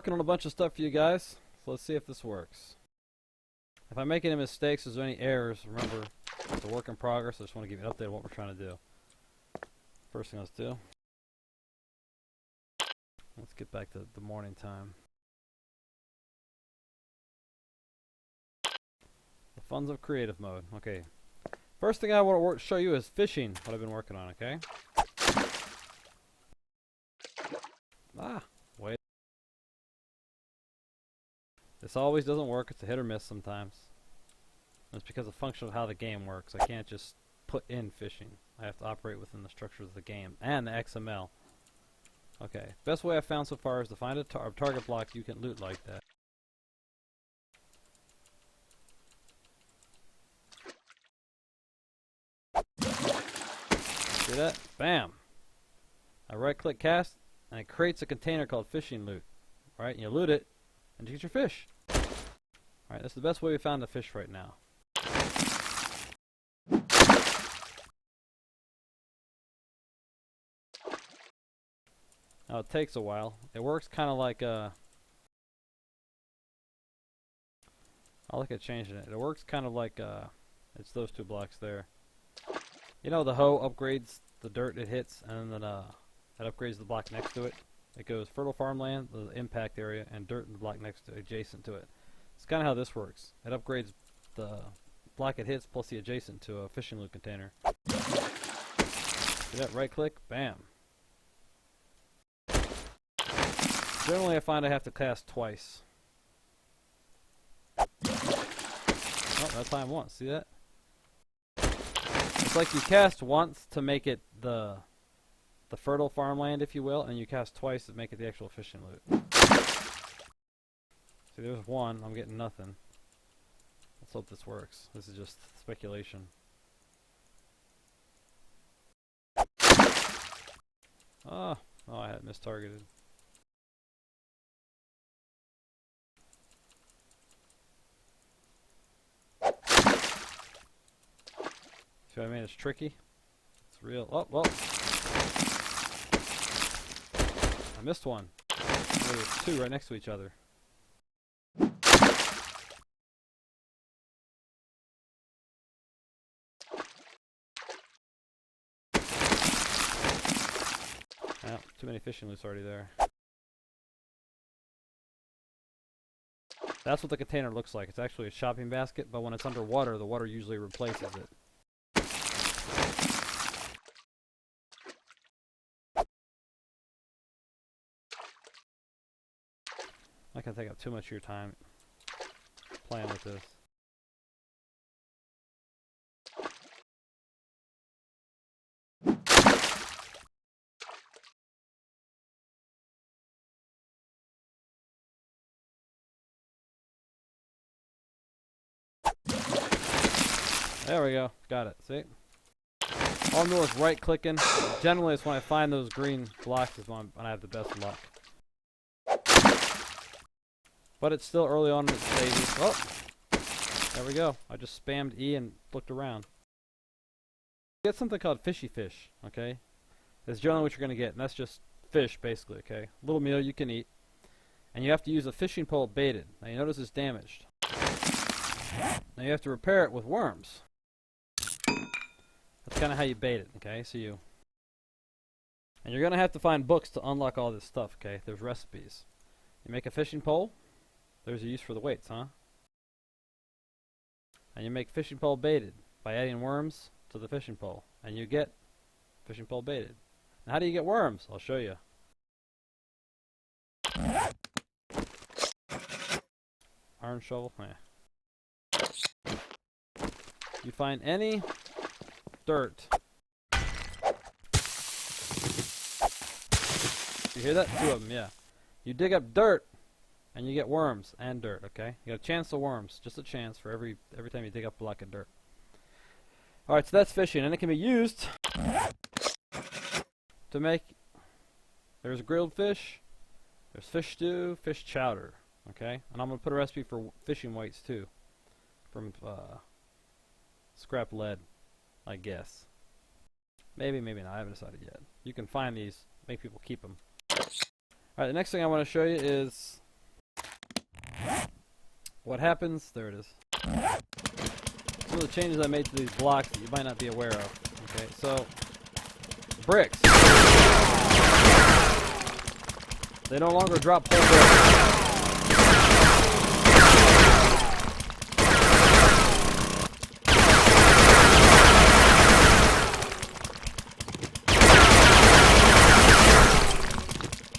Working on a bunch of stuff for you guys, so let's see if this works. If I make any mistakes, if there's any errors, remember, it's a work in progress. I just want to give you an update of what we're trying to do. First thing let's do, let's get back to the morning time. The funds of creative mode. Okay. First thing I want to show you is fishing, what I've been working on, okay? Wait. This always doesn't work. It's a hit or miss sometimes. And it's because of the function of how the game works. I can't just put in fishing. I have to operate within the structures of the game and the XML. Okay. Best way I've found so far is to find a target block you can loot like that. See that? Bam! I right-click cast, and it creates a container called fishing loot. Alright, and you loot it, and you get your fish. Alright, that's the best way we found to fish right now. Now it takes a while. It works kind of like I look at changing it. It works kind of like it's those two blocks there. You know, the hoe upgrades the dirt it hits, and then it upgrades the block next to it. It goes fertile farmland, the impact area, and dirt in the block next to adjacent to it. It's kind of how this works. It upgrades the block it hits plus the adjacent to a fishing loot container. See that? Right click, bam. Generally I find I have to cast twice. Oh, that time once. See that? It's like you cast once to make it the fertile farmland, if you will, and you cast twice to make it the actual fishing loot. See, there's one. I'm getting nothing. Let's hope this works. This is just speculation. Oh, I had mistargeted. See what I mean? It's tricky. It's real. Oh, well. I missed one. Oh, there's two right next to each other. Yeah, too many fishing loots already there. That's what the container looks like. It's actually a shopping basket, but when it's underwater, the water usually replaces it. I can take up too much of your time playing with this. There we go. Got it. See? All I'm doing is right clicking. Generally, it's when I find those green blocks is when I have the best luck. But it's still early on in its stages. Oh! There we go. I just spammed E and looked around. You get something called fishy fish, okay? That's generally what you're going to get, and that's just fish, basically, okay? A little meal you can eat. And you have to use a fishing pole baited. Now you notice it's damaged. Now you have to repair it with worms. That's kind of how you bait it, okay? So you... And you're going to have to find books to unlock all this stuff, okay? There's recipes. You make a fishing pole. There's a use for the weights, huh? And you make fishing pole baited by adding worms to the fishing pole. And you get fishing pole baited. Now how do you get worms? I'll show you. Iron shovel? Yeah. You find any dirt. You hear that? Two of them, yeah. You dig up dirt, and you get worms and dirt, okay? You got a chance of worms. Just a chance for every time you dig up a block of dirt. Alright, so that's fishing, and it can be used to make... There's grilled fish, there's fish stew, fish chowder, okay? And I'm going to put a recipe for fishing weights, too. From scrap lead, I guess. Maybe, maybe not. I haven't decided yet. You can find these, make people keep them. Alright, the next thing I want to show you is what happens, there it is. Some of the changes I made to these blocks that you might not be aware of. Okay, so, bricks. They no longer drop whole bricks.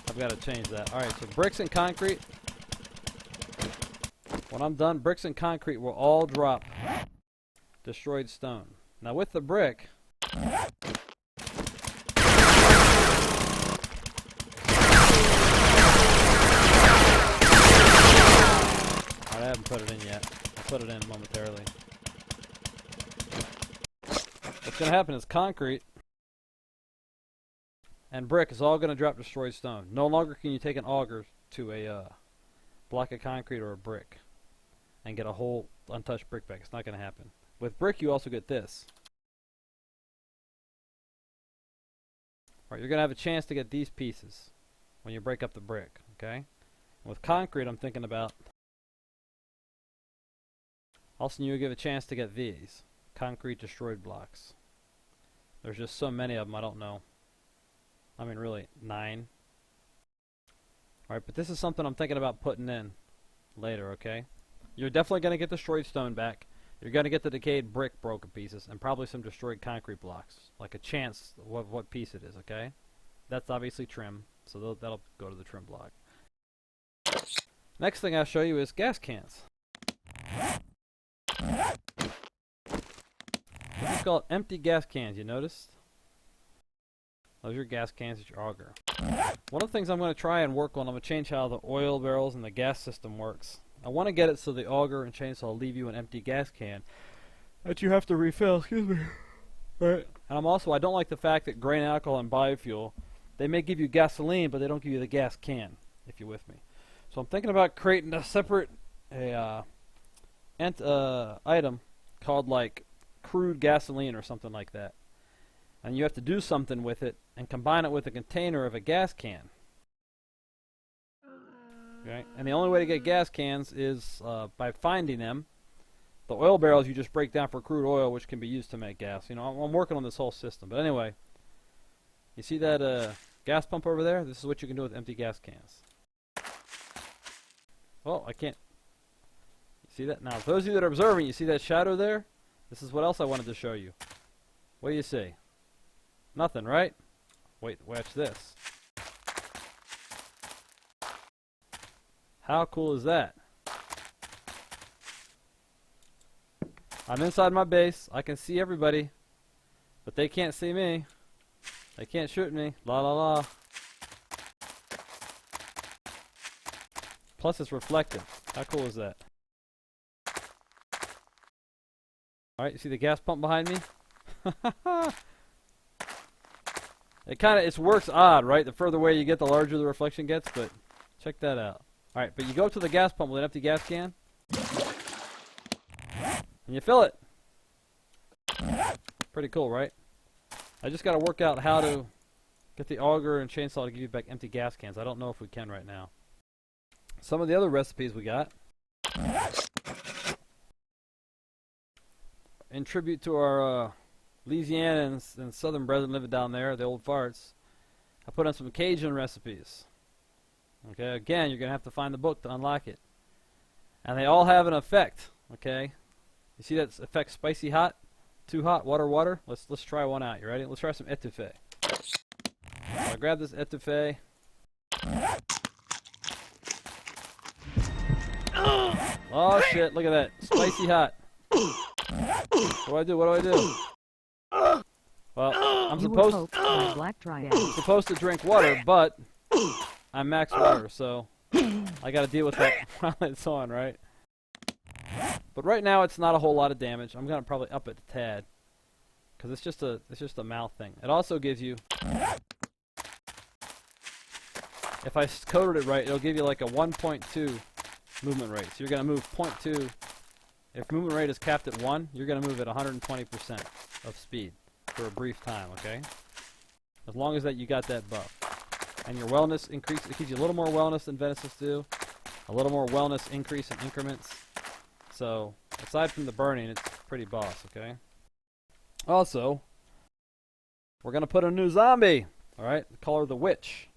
I've got to change that. Alright, so bricks and concrete. When I'm done, bricks and concrete will all drop destroyed stone. Now with the brick, I haven't put it in yet. I'll put it in momentarily. What's going to happen is concrete and brick is all going to drop destroyed stone. No longer can you take an auger to a block of concrete or a brick and get a whole untouched brick back. It's not going to happen. With brick, you also get this. Right, you're going to have a chance to get these pieces when you break up the brick, okay? With concrete, I'm thinking about also you'll give a chance to get these concrete destroyed blocks. There's just so many of them, I don't know. I mean, really, 9. Alright, but this is something I'm thinking about putting in later, okay? You're definitely going to get destroyed stone back. You're going to get the decayed brick broken pieces and probably some destroyed concrete blocks. Like a chance of what piece it is, okay? That's obviously trim, so that'll go to the trim block. Next thing I'll show you is gas cans. This is called empty gas cans, you noticed? Those are your gas cans, it's your auger. One of the things I'm going to try and work on, I'm going to change how the oil barrels and the gas system works. I want to get it so the auger and chainsaw leave you an empty gas can that you have to refill, excuse me. Right. And I don't like the fact that grain alcohol and biofuel, they may give you gasoline, but they don't give you the gas can, if you're with me. So I'm thinking about creating a separate item called like crude gasoline or something like that. And you have to do something with it and combine it with a container of a gas can. Okay? And the only way to get gas cans is by finding them. The oil barrels you just break down for crude oil, which can be used to make gas. You know, I'm working on this whole system. But anyway, you see that gas pump over there? This is what you can do with empty gas cans. Well, I can't. You see that? Now, for those of you that are observing, you see that shadow there? This is what else I wanted to show you. What do you see? Nothing, right? Wait, watch this. How cool is that? I'm inside my base. I can see everybody, but they can't see me. They can't shoot me. La la la. Plus it's reflective. How cool is that? Alright, you see the gas pump behind me? It works odd, right? The further away you get, the larger the reflection gets, but check that out. Alright, but you go to the gas pump with an empty gas can, and you fill it. Pretty cool, right? I just got to work out how to get the auger and chainsaw to give you back empty gas cans. I don't know if we can right now. Some of the other recipes we got. In tribute to our Louisiana and Southern brethren living down there, the old farts, I put on some Cajun recipes. Okay, again, you're going to have to find the book to unlock it. And they all have an effect, okay? You see that effect, spicy hot? Too hot, water, water? Let's try one out. You ready? Let's try some etouffee. So I grab this etouffee. Oh shit, look at that. Spicy hot. What do I do? What do I do? Well, I'm supposed to drink water, but I'm max water, so I gotta deal with that while it's on, right? But right now it's not a whole lot of damage. I'm gonna probably up it a tad, because it's just a mouth thing. It also gives you, if I coded it right, it'll give you like a 1.2 movement rate. So you're gonna move 0.2. If movement rate is capped at 1, you're gonna move at 120% of speed for a brief time. Okay, as long as that you got that buff. And your wellness increase, it gives you a little more wellness than Venesis do. A little more wellness increase in increments. So, aside from the burning, it's pretty boss, okay? Also, we're going to put a new zombie. Alright, call her the Witch.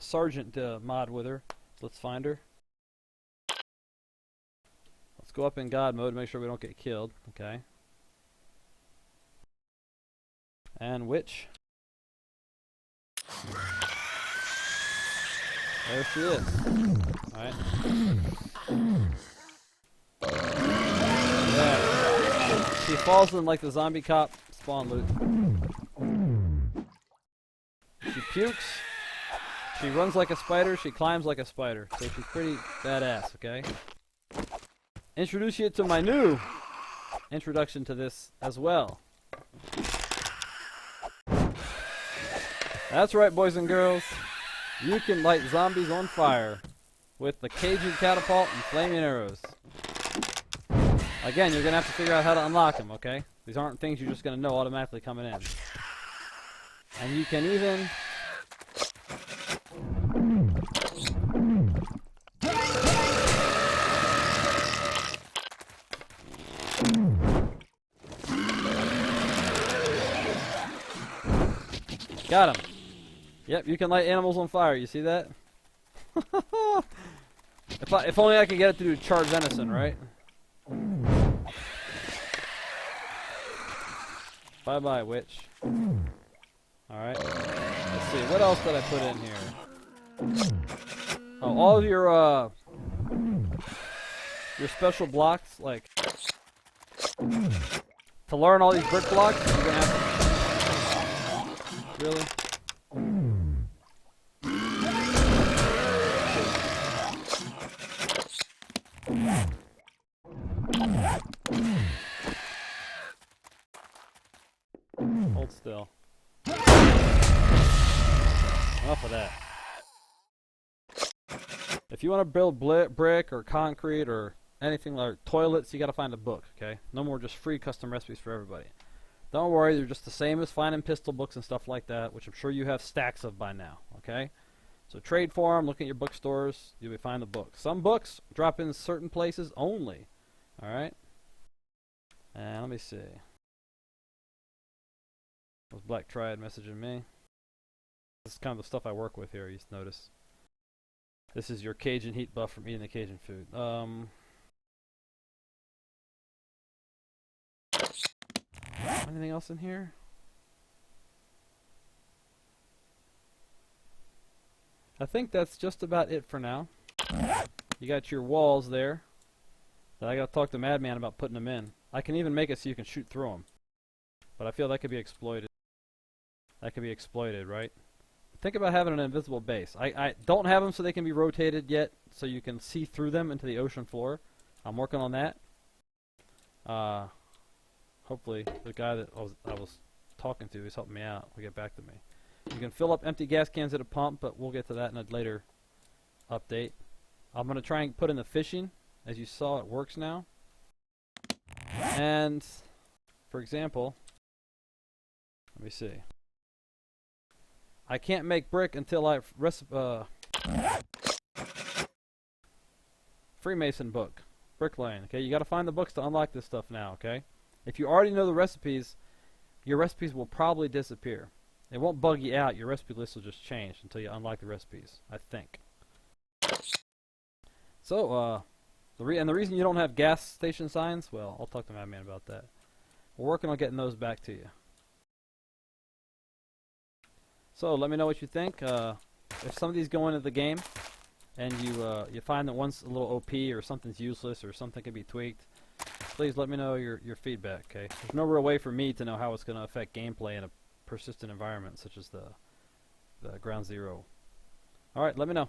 Sergeant mod with her. Let's find her. Let's go up in God mode to make sure we don't get killed, okay? And Witch. There she is. Alright. Yeah. She falls in like the zombie cop spawn loot. She pukes. She runs like a spider. She climbs like a spider. So she's pretty badass, okay? Introduce you to my new introduction to this as well. That's right, boys and girls. You can light zombies on fire with the Cajun catapult and flaming arrows. Again, you're going to have to figure out how to unlock them, okay? These aren't things you're just going to know automatically coming in. And you can even... Got him. Yep, you can light animals on fire. You see that? If only I could get it to do charred venison, right? Bye-bye, witch. Alright. Let's see. What else did I put in here? Oh, all of your special blocks, like... To learn all these brick blocks, you're gonna have to... Really? Hold still. Enough of that. If you want to build brick or concrete or anything like toilets, you gotta find a book, okay? No more just free custom recipes for everybody. Don't worry, they're just the same as finding pistol books and stuff like that, which I'm sure you have stacks of by now, okay? So trade for them, look at your bookstores, you'll find the books. Some books drop in certain places only, alright? And let me see. Was Black Triad messaging me? This is kind of the stuff I work with here, you notice. This is your Cajun heat buff from eating the Cajun food. Anything else in here? I think that's just about it for now. You got your walls there. I gotta talk to Madman about putting them in. I can even make it so you can shoot through them. But I feel that could be exploited. That could be exploited, right? Think about having an invisible base. I don't have them so they can be rotated yet, so you can see through them into the ocean floor. I'm working on that. Hopefully, the guy that I was talking to is helping me out. Will get back to me. You can fill up empty gas cans at a pump, but we'll get to that in a later update. I'm going to try and put in the fishing. As you saw, it works now. And, for example, let me see. I can't make brick until I Freemason book. Bricklaying. Okay, you got to find the books to unlock this stuff now, okay? If you already know the recipes, your recipes will probably disappear. It won't bug you out. Your recipe list will just change until you unlock the recipes, I think. So, the reason you don't have gas station signs, well, I'll talk to Madman about that. We're working on getting those back to you. So, let me know what you think. If some of these go into the game, and you find that one's a little OP, or something's useless, or something can be tweaked, please let me know your feedback, okay? There's no real way for me to know how it's going to affect gameplay in a persistent environment such as the Ground Zero. Alright, let me know.